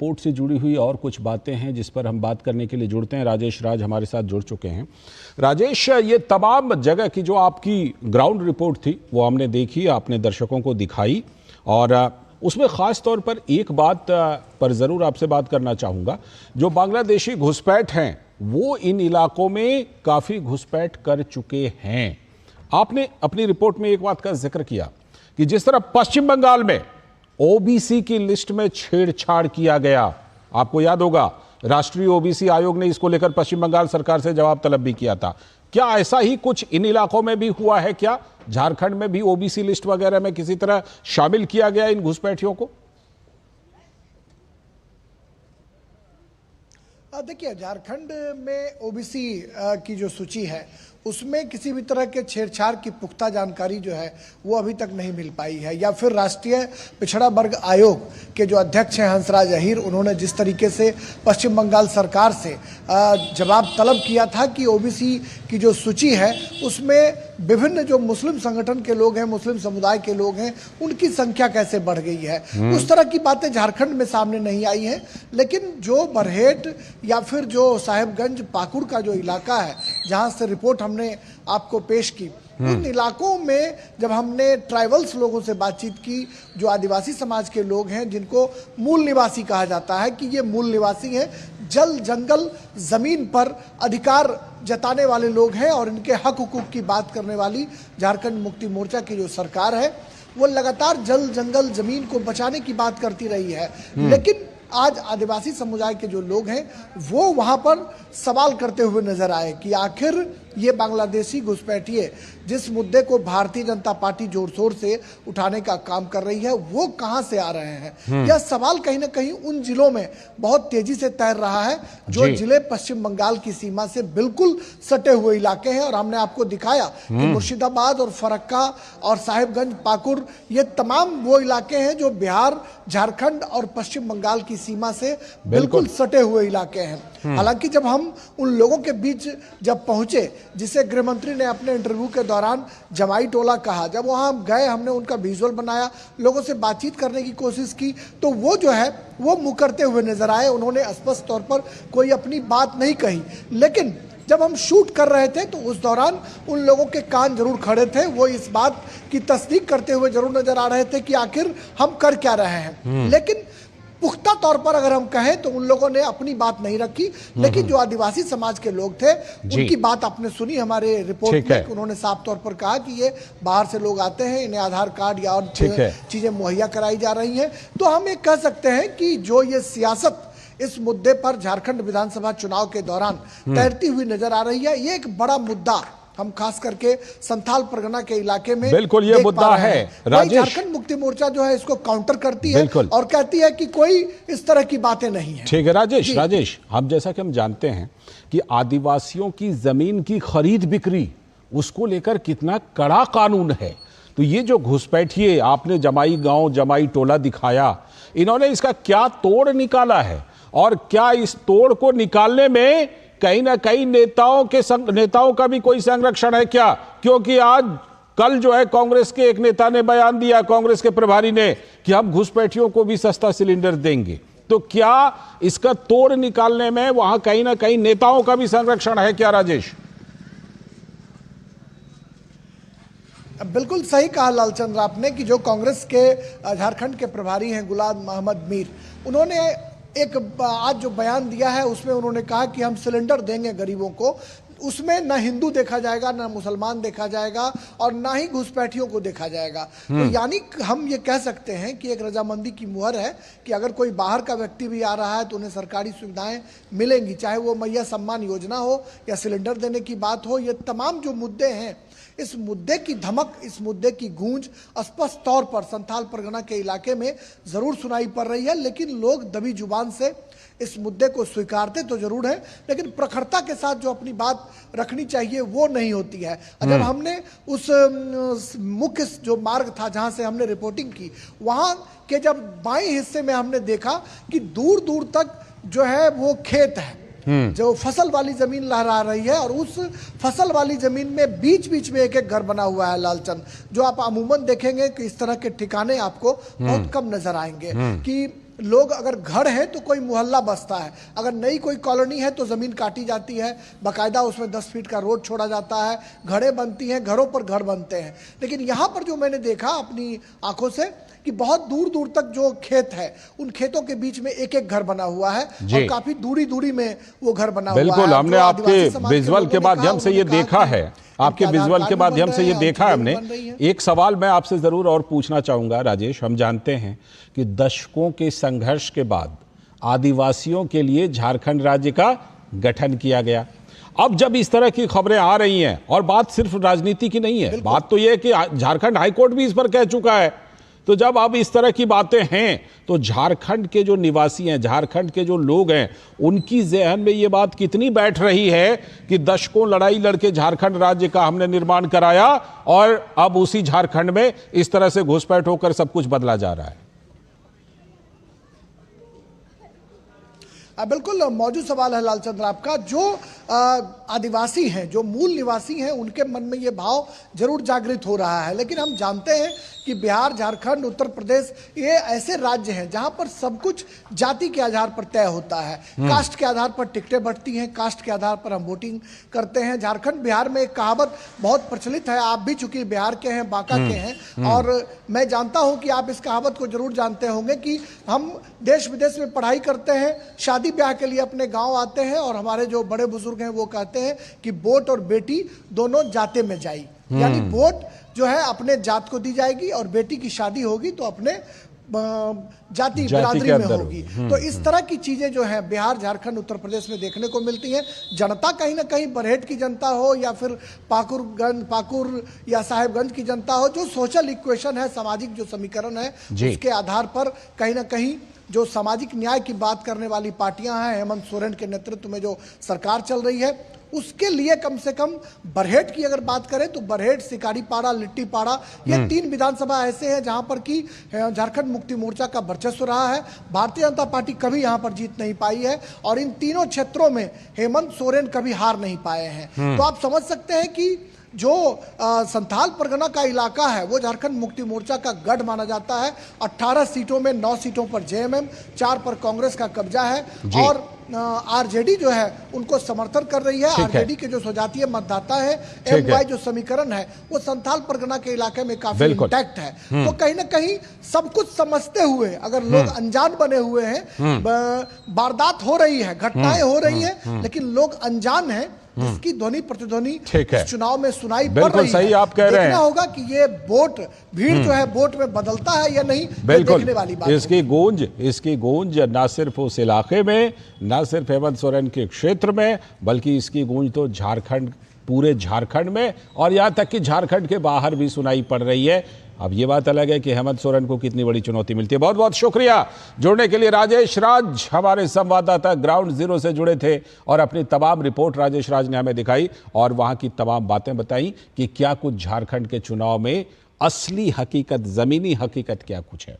Port से जुड़ी हुई और कुछ बातें हैं जिस पर हम बात करने के लिए जुड़ते हैं। राजेश राज हमारे साथ जुड़ चुके हैं। राजेश, ये तमाम जगह की जो आपकी ग्राउंड रिपोर्ट थी वो हमने देखी, आपने दर्शकों को दिखाई, और उसमें ख़ास तौर पर एक बात पर ज़रूर आपसे बात करना चाहूँगा। जो बांग्लादेशी घुसपैठ हैं वो इन इलाकों में काफ़ी घुसपैठ कर चुके हैं। आपने अपनी रिपोर्ट में एक बात का जिक्र किया कि जिस तरह पश्चिम बंगाल में ओबीसी की लिस्ट में छेड़छाड़ किया गया, आपको याद होगा राष्ट्रीय ओबीसी आयोग ने इसको लेकर पश्चिम बंगाल सरकार से जवाब तलब भी किया था। क्या ऐसा ही कुछ इन इलाकों में भी हुआ है? क्या झारखंड में भी ओबीसी लिस्ट वगैरह में किसी तरह शामिल किया गया इन घुसपैठियों को? देखिए, झारखंड में ओबीसी की जो सूची है उसमें किसी भी तरह के छेड़छाड़ की पुख्ता जानकारी जो है वो अभी तक नहीं मिल पाई है, या फिर राष्ट्रीय पिछड़ा वर्ग आयोग के जो अध्यक्ष हैं हंसराज अहीर, उन्होंने जिस तरीके से पश्चिम बंगाल सरकार से जवाब तलब किया था कि ओबीसी की जो सूची है उसमें विभिन्न जो मुस्लिम संगठन के लोग हैं, मुस्लिम समुदाय के लोग हैं, उनकी संख्या कैसे बढ़ गई है, उस तरह की बातें झारखंड में सामने नहीं आई हैं। लेकिन जो बरहेट या फिर जो साहेबगंज पाकुड़ का जो इलाका है जहां से रिपोर्ट हमने आपको पेश की, उन इलाकों में जब हमने ट्राइबल्स लोगों से बातचीत की, जो आदिवासी समाज के लोग हैं जिनको मूल निवासी कहा जाता है कि ये मूल निवासी हैं, जल जंगल जमीन पर अधिकार जताने वाले लोग हैं और इनके हक हुकूक की बात करने वाली झारखंड मुक्ति मोर्चा की जो सरकार है वो लगातार जल जंगल जमीन को बचाने की बात करती रही है। लेकिन आज आदिवासी समुदाय के जो लोग हैं वो वहां पर सवाल करते हुए नजर आए कि आखिर ये बांग्लादेशी घुसपैठिए जिस मुद्दे को भारतीय जनता पार्टी जोर शोर से उठाने का काम कर रही है वो कहां से आ रहे हैं। यह सवाल कहीं ना कहीं उन जिलों में बहुत तेजी से तैर रहा है जो जिले पश्चिम बंगाल की सीमा से बिल्कुल सटे हुए इलाके हैं। और हमने आपको दिखाया कि मुर्शिदाबाद और फरक्का और साहिबगंज पाकुड़ ये तमाम वो इलाके हैं जो बिहार, झारखंड और पश्चिम बंगाल की सीमा से बिल्कुल सटे हुए इलाके हैं। हालांकि जब हम उन लोगों के बीच जब पहुंचे जिसे गृह मंत्री ने अपने इंटरव्यू के दौरान जमाई टोला कहा, जब वहां गए हमने उनका विजुअल बनाया, लोगों से बातचीत करने की कोशिश की, तो वो जो है वो मुकरते हुए नजर आए। उन्होंने स्पष्ट तौर पर कोई अपनी बात नहीं कही। लेकिन जब हम शूट कर रहे थे तो उस दौरान उन लोगों के कान जरूर खड़े थे, वो इस बात की तस्दीक करते हुए जरूर नजर आ रहे थे कि आखिर हम कर क्या रहे हैं। लेकिन पुख्ता तौर पर अगर हम कहें तो उन लोगों ने अपनी बात नहीं रखी। लेकिन जो आदिवासी समाज के लोग थे उनकी बात आपने सुनी हमारे रिपोर्ट में। उन्होंने साफ तौर पर कहा कि ये बाहर से लोग आते हैं, इन्हें आधार कार्ड या और चीजें मुहैया कराई जा रही हैं। तो हम ये कह सकते हैं कि जो ये सियासत इस मुद्दे पर झारखंड विधानसभा चुनाव के दौरान तैरती हुई नजर आ रही है, ये एक बड़ा मुद्दा हम खास करके संथाल परगना के इलाके में बिल्कुल ये मुद्दा है। राजेश, झारखंड मुक्ति मोर्चा जो है इसको काउंटर करती है और कहती है कि कोई इस तरह की बातें नहीं है। ठीक है राजेश, हम जैसा कि हम जानते हैं कि आदिवासियों की जमीन की खरीद बिक्री उसको लेकर कितना कड़ा कानून है। तो ये जो घुसपैठिए आपने जमाई गांव, जमाई टोला दिखाया, इन्होंने इसका क्या तोड़ निकाला है और क्या इस तोड़ को निकालने में कहीं ना कहीं नेताओं का भी कोई संरक्षण है क्या? क्योंकि आज कल जो है कांग्रेस के एक नेता ने बयान दिया, कांग्रेस के प्रभारी ने, कि हम घुसपैठियों को भी सस्ता सिलेंडर देंगे। तो क्या इसका तोड़ निकालने में वहां कहीं ना कहीं नेताओं का भी संरक्षण है क्या राजेश? बिल्कुल सही कहा लालचंद्र आपने कि जो कांग्रेस के झारखंड के प्रभारी हैं गुलाम मोहम्मद मीर, उन्होंने एक आज जो बयान दिया है उसमें उन्होंने कहा कि हम सिलेंडर देंगे गरीबों को। उसमें ना हिंदू देखा जाएगा, ना मुसलमान देखा जाएगा और ना ही घुसपैठियों को देखा जाएगा। तो यानी हम ये कह सकते हैं कि एक रजामंदी की मुहर है कि अगर कोई बाहर का व्यक्ति भी आ रहा है तो उन्हें सरकारी सुविधाएं मिलेंगी, चाहे वो मैया सम्मान योजना हो या सिलेंडर देने की बात हो। ये तमाम जो मुद्दे हैं, इस मुद्दे की धमक, इस मुद्दे की गूंज स्पष्ट तौर पर संथाल परगना के इलाके में जरूर सुनाई पड़ रही है। लेकिन लोग दबी जुबान से इस मुद्दे को स्वीकारते तो जरूर है, लेकिन प्रखरता के साथ जो अपनी बात रखनी चाहिए वो नहीं होती है। जब हमने उस मुख्य जो मार्ग था जहां से हमने रिपोर्टिंग की, वहां के जब बाएं हिस्से में हमने देखा कि दूर दूर तक जो है वो खेत है, जो फसल वाली जमीन लहरा रही है, और उस फसल वाली जमीन में बीच बीच में एक एक घर बना हुआ है लालचंद, जो आप अमूमन देखेंगे कि इस तरह के ठिकाने आपको बहुत कम नजर आएंगे। कि लोग अगर घर है तो कोई मोहल्ला बसता है, अगर नई कोई कॉलोनी है तो ज़मीन काटी जाती है, बाकायदा उसमें 10 फीट का रोड छोड़ा जाता है, घरें बनती हैं, घरों पर घर बनते हैं। लेकिन यहाँ पर जो मैंने देखा अपनी आंखों से कि बहुत दूर दूर तक जो खेत है, उन खेतों के बीच में एक एक घर बना हुआ है और काफी दूरी दूरी में वो घर बना हुआ है। बिल्कुल, हमने आपके विजुअल के माध्यम से ये देखा है, आपके विजुअल के माध्यम से ये देखा है हमने। एक सवाल मैं आपसे जरूर और पूछना चाहूंगा राजेश, हम जानते हैं कि दशकों के संघर्ष के बाद आदिवासियों के लिए झारखंड राज्य का गठन किया गया। अब जब इस तरह की खबरें आ रही हैं, और बात सिर्फ राजनीति की नहीं है, बात तो यह है कि झारखंड हाईकोर्ट भी इस पर कह चुका है, तो जब अब इस तरह की बातें हैं तो झारखंड के जो निवासी हैं, झारखंड के जो लोग हैं, उनकी ज़हन में ये बात कितनी बैठ रही है कि दशकों लड़ाई लड़के झारखंड राज्य का हमने निर्माण कराया और अब उसी झारखंड में इस तरह से घुसपैठ होकर सब कुछ बदला जा रहा है। बिल्कुल मौजूद सवाल है लालचंद्र आपका। जो आदिवासी हैं, जो मूल निवासी हैं, उनके मन में ये भाव जरूर जागृत हो रहा है। लेकिन हम जानते हैं कि बिहार, झारखंड, उत्तर प्रदेश ये ऐसे राज्य हैं जहां पर सब कुछ जाति के आधार पर तय होता है। कास्ट के आधार पर टिकटें बढ़ती हैं, कास्ट के आधार पर हम वोटिंग करते हैं। झारखंड बिहार में एक कहावत बहुत प्रचलित है, आप भी चूंकि बिहार के हैं, बांका के हैं, और मैं जानता हूं कि आप इस कहावत को जरूर जानते होंगे कि हम देश विदेश में पढ़ाई करते हैं, शादी ब्याह के लिए अपने गांव आते हैं और हमारे जो बड़े बुजुर्ग हैं वो कहते हैं कि वोट और बेटी दोनों जाते में जाई, यानी वोट जो है अपने जात को दी जाएगी और बेटी की शादी होगी तो अपने जाति बिरादरी में होगी। तो इस तरह की चीजें जो है बिहार, झारखंड, उत्तर प्रदेश में देखने को मिलती हैं। जनता कहीं ना कहीं बरहेट की जनता हो या फिर पाकुर या साहेबगंज की जनता हो, जो सोशल इक्वेशन है, सामाजिक जो समीकरण है, उसके आधार पर कहीं ना कहीं जो सामाजिक न्याय की बात करने वाली पार्टियां हैं, हेमंत सोरेन के नेतृत्व में जो सरकार चल रही है, उसके लिए कम से कम बरहेट की अगर बात करें तो बरहेट, सिकारीपाड़ा, लिट्टीपाड़ा, ये 3 विधानसभा ऐसे हैं जहां पर कि झारखंड मुक्ति मोर्चा का वर्चस्व रहा है। भारतीय जनता पार्टी कभी यहां पर जीत नहीं पाई है और इन तीनों क्षेत्रों में हेमंत सोरेन कभी हार नहीं पाए हैं। तो आप समझ सकते हैं कि जो संथाल परगना का इलाका है वो झारखंड मुक्ति मोर्चा का गढ़ माना जाता है। 18 सीटों में 9 सीटों पर जेएमएम, 4 पर कांग्रेस का कब्जा है और आरजेडी जो है उनको समर्थन कर रही है। आरजेडी के जो स्वजातीय मतदाता है, एमवाई जो समीकरण है, वो संथाल परगना के इलाके में काफी इंटैक्ट है। तो कहीं ना कहीं सब कुछ समझते हुए अगर लोग अनजान बने हुए हैं, वारदात हो रही है, घटनाएं हो रही है, लेकिन लोग अनजान हैं, इसकी ध्वनि प्रतिध्वनि इस चुनाव में सुनाई पड़ रही है। सही आप कह रहे हैं। देखना होगा कि ये वोट भीड़ जो है वोट में बदलता है या नहीं, देखने वाली बात। इसकी गूंज ना सिर्फ उस इलाके में, ना सिर्फ हेमंत सोरेन के क्षेत्र में, बल्कि इसकी गूंज तो झारखंड, पूरे झारखंड में और यहाँ तक कि झारखंड के बाहर भी सुनाई पड़ रही है। अब ये बात अलग है कि हेमंत सोरेन को कितनी बड़ी चुनौती मिलती है। बहुत बहुत शुक्रिया जुड़ने के लिए राजेश राज, हमारे संवाददाता ग्राउंड जीरो से जुड़े थे और अपनी तमाम रिपोर्ट राजेश राज ने हमें दिखाई और वहां की तमाम बातें बताई कि क्या कुछ झारखंड के चुनाव में असली हकीकत, जमीनी हकीकत क्या कुछ है।